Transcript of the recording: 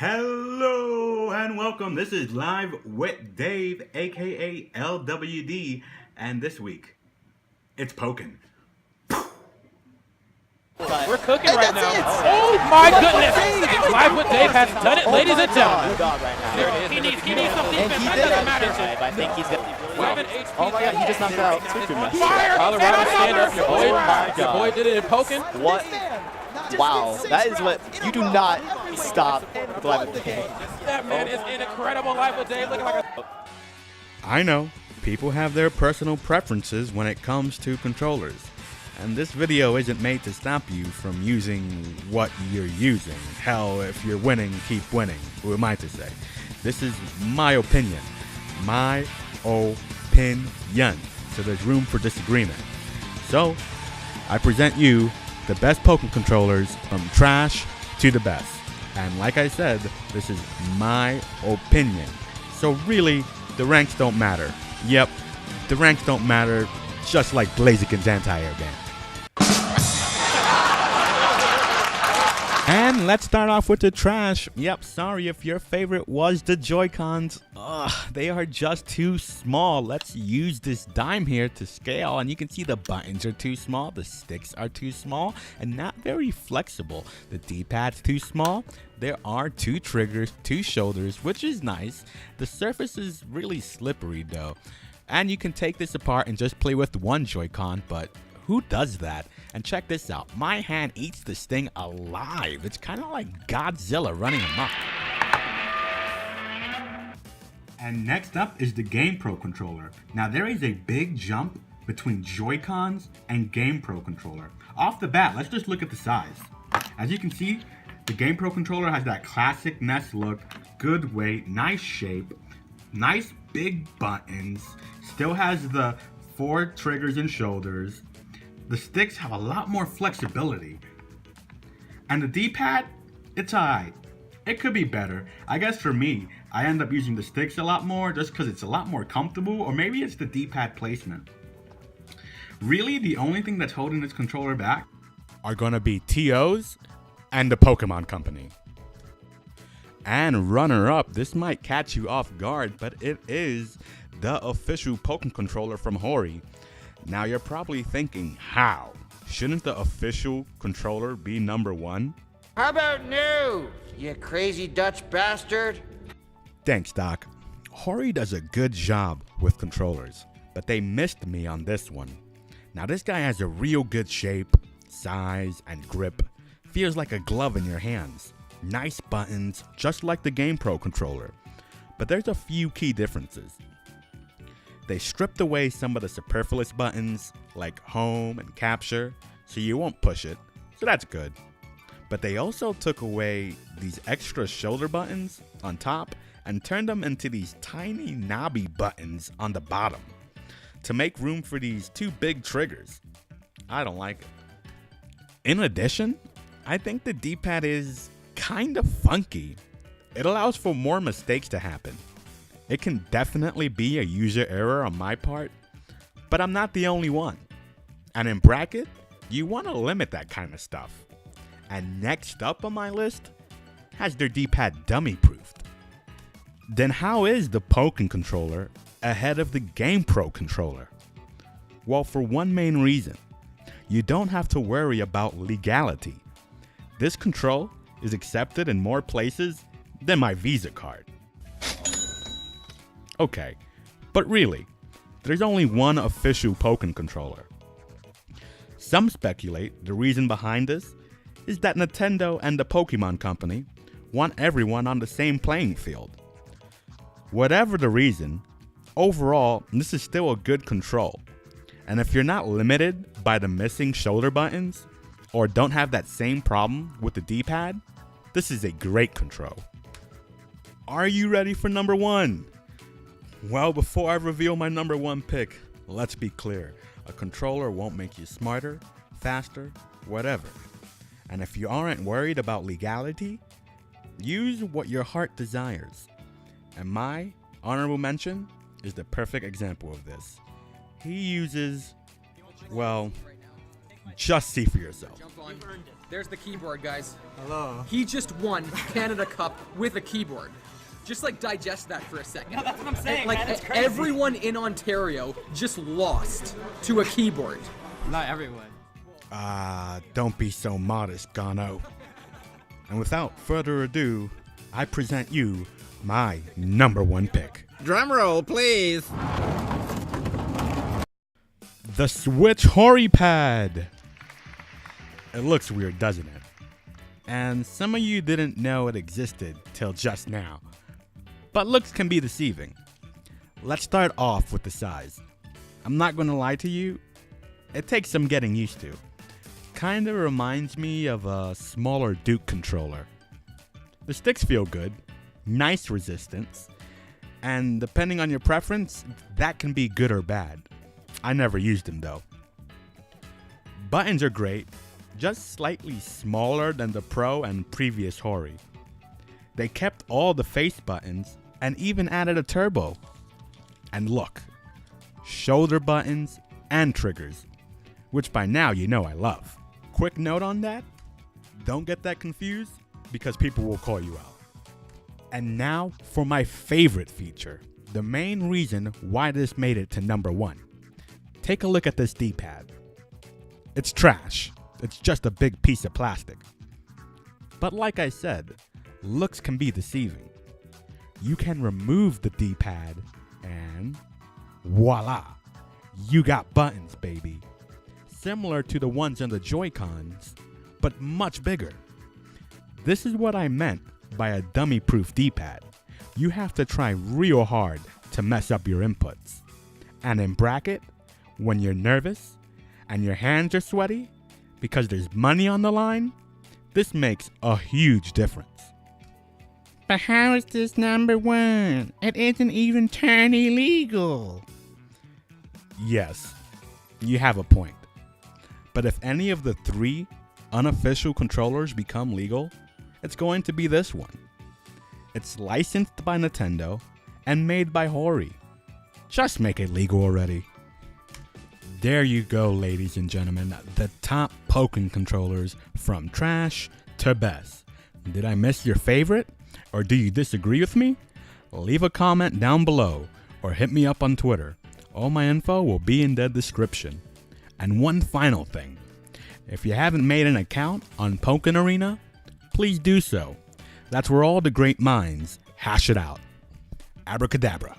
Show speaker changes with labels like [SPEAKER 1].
[SPEAKER 1] Hello and welcome. This is Live with Dave, aka LWD, and this week it's Pokken.
[SPEAKER 2] We're cooking right now. Oh my goodness! Live with Dave has done it, ladies and gentlemen. There it is. He needs some defense. That doesn't matter.
[SPEAKER 3] I think he's got.
[SPEAKER 2] Oh
[SPEAKER 3] my God, he just knocked out.
[SPEAKER 2] Fire! Colorado, stand up. Your boy did it in Pokken.
[SPEAKER 3] What? Wow, that is what you do not stop with Live with Dave.
[SPEAKER 2] That man is an incredible Live with Dave. Looking like a.
[SPEAKER 1] I know people have their personal preferences when it comes to controllers. And this video isn't made to stop you from using what you're using. Hell, if you're winning, keep winning. Who am I to say? This is my opinion. My opinion. So there's room for disagreement. So, I present you the best Pokken controllers from trash to the best. And like I said, this is my opinion. So really, the ranks don't matter. Yep, the ranks don't matter, just like Blaziken's anti-air ban. And let's start off with the trash. Yep, sorry if your favorite was the Joy-Cons. They are just too small. Let's use this dime here to scale, and you can see the buttons are too small, the sticks are too small, and not very flexible. The D-pad's too small. There are two triggers, two shoulders, which is nice. The surface is really slippery though. And you can take this apart and just play with one Joy-Con, but who does that? And check this out. My hand eats this thing alive. It's kind of like Godzilla running amok. And next up is the GamePro controller. Now there is a big jump between Joy-Cons and GamePro controller. Off the bat, let's just look at the size. As you can see, the GamePro controller has that classic NES look, good weight, nice shape, nice big buttons, still has the 4 triggers and shoulders. The sticks have a lot more flexibility. And the D-pad, it's alright. It could be better. I guess for me, I end up using the sticks a lot more just because it's a lot more comfortable, or maybe it's the D-pad placement. Really, the only thing that's holding this controller back are gonna be TOs and the Pokemon Company. And runner-up, this might catch you off guard, but it is the official Pokken controller from Hori. Now you're probably thinking, how? Shouldn't the official controller be number 1?
[SPEAKER 4] How about new, you crazy Dutch bastard?
[SPEAKER 1] Thanks, Doc. Hori does a good job with controllers, but they missed me on this one. Now this guy has a real good shape, size, and grip. Feels like a glove in your hands. Nice buttons, just like the GamePro controller. But there's a few key differences. They stripped away some of the superfluous buttons, like home and capture, so you won't push it, so that's good. But they also took away these extra shoulder buttons on top and turned them into these tiny knobby buttons on the bottom to make room for these 2 big triggers. I don't like it. In addition, I think the D-pad is kind of funky. It allows for more mistakes to happen. It can definitely be a user error on my part, but I'm not the only one. And in bracket, you want to limit that kind of stuff. And next up on my list has their D-pad dummy proofed. Then how is the Pokken controller ahead of the GamePro controller? Well, for one main reason. You don't have to worry about legality. This control is accepted in more places than my Visa card. Okay, but really, there's only one official Pokken controller. Some speculate the reason behind this is that Nintendo and the Pokemon Company want everyone on the same playing field. Whatever the reason, overall, this is still a good control. And if you're not limited by the missing shoulder buttons, or don't have that same problem with the D-pad, this is a great control. Are you ready for number 1? Well, before I reveal my number 1 pick, let's be clear. A controller won't make you smarter, faster, whatever. And if you aren't worried about legality, use what your heart desires. And my honorable mention is the perfect example of this. He uses, well, Just see for yourself.
[SPEAKER 5] Jump on. There's the keyboard, guys.
[SPEAKER 6] Hello.
[SPEAKER 5] He just won Canada Cup with a keyboard. Just like digest that for a second.
[SPEAKER 2] No, that's what I'm saying,
[SPEAKER 5] Like
[SPEAKER 2] man, it's crazy.
[SPEAKER 5] everyone in Ontario just lost to a keyboard.
[SPEAKER 6] Not everyone.
[SPEAKER 1] Don't be so modest, Gano. And without further ado, I present you my number one pick.
[SPEAKER 7] Drum roll, please.
[SPEAKER 1] The Switch Hori Pad. It looks weird, doesn't it? And some of you didn't know it existed till just now. But looks can be deceiving. Let's start off with the size. I'm not gonna lie to you, it takes some getting used to. Kinda reminds me of a smaller Duke controller. The sticks feel good, nice resistance, and depending on your preference, that can be good or bad. I never used them though. Buttons are great, just slightly smaller than the Pro and previous Hori. They kept all the face buttons and even added a turbo. And look, shoulder buttons and triggers, which by now you know I love. Quick note on that, don't get that confused because people will call you out. And now for my favorite feature, the main reason why this made it to number one. Take a look at this D-pad. It's trash. It's just a big piece of plastic. But like I said, looks can be deceiving. You can remove the D-pad and voila, you got buttons, baby. Similar to the ones on the Joy-Cons, but much bigger. This is what I meant by a dummy-proof D-pad. You have to try real hard to mess up your inputs. And in bracket, when you're nervous and your hands are sweaty because there's money on the line, this makes a huge difference. But how is this number one? It isn't even turn illegal. Yes, you have a point. But if any of the 3 unofficial controllers become legal, it's going to be this one. It's licensed by Nintendo and made by Hori. Just make it legal already. There you go, ladies and gentlemen, the top Pokken controllers from trash to best. Did I miss your favorite? Or do you disagree with me? Leave a comment down below or hit me up on Twitter. All my info will be in the description. And one final thing. If you haven't made an account on Pokken Arena, please do so. That's where all the great minds hash it out. Abracadabra.